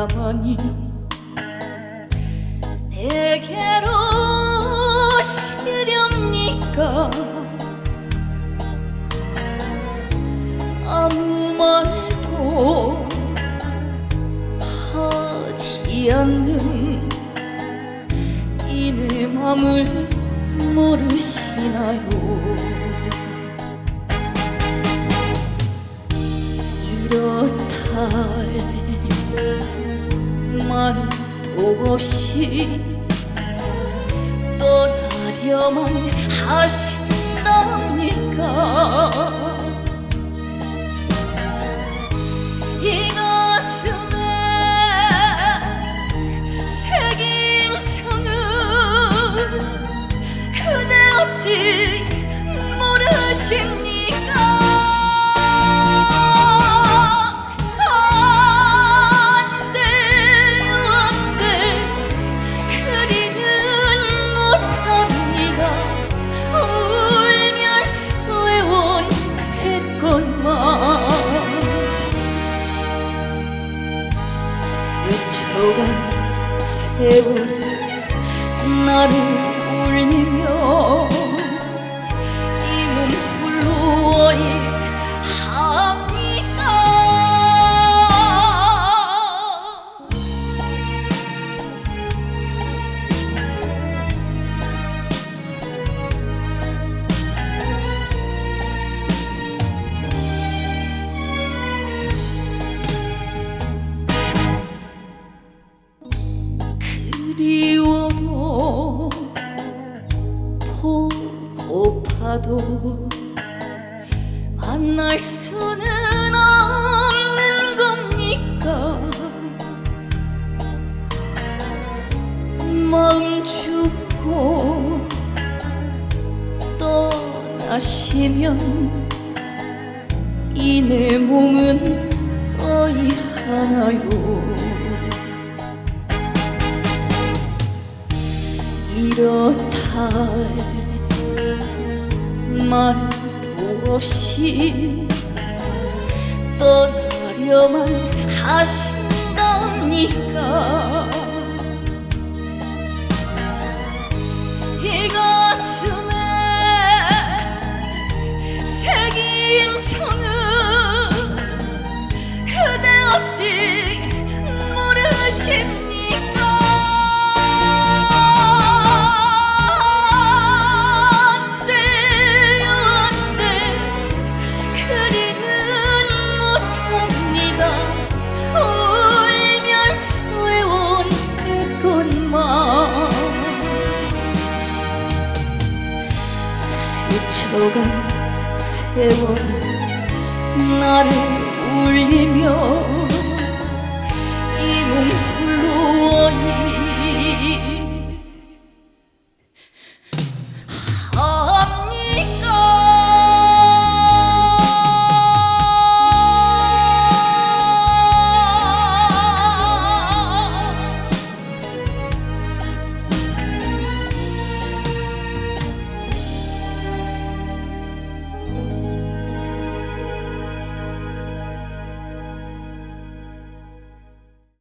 가만히 내게로 시렵니까? 아무 말도 하지 않는 이 내 맘을 모르시나요? 이렇다 할 말도 없이 떠나려만 하신답니까? 이 가슴에 새긴 청은 그대 어찌 모르십니까? 스쳐간 세월이 나를 울리며 이 몸 홀로 어이합니까? 그리워도 보고파도 만날 수는 없는 겁니까? 마음 주고 떠나시면 이 내 몸은 어이하나요? 이렇다 할 말도 없이 떠나려만 하신답니까? 이 가슴에 새긴 청은 그대 어찌 모르십니까? 스쳐간 세월이 나를 울리며 이 몸 홀로 어이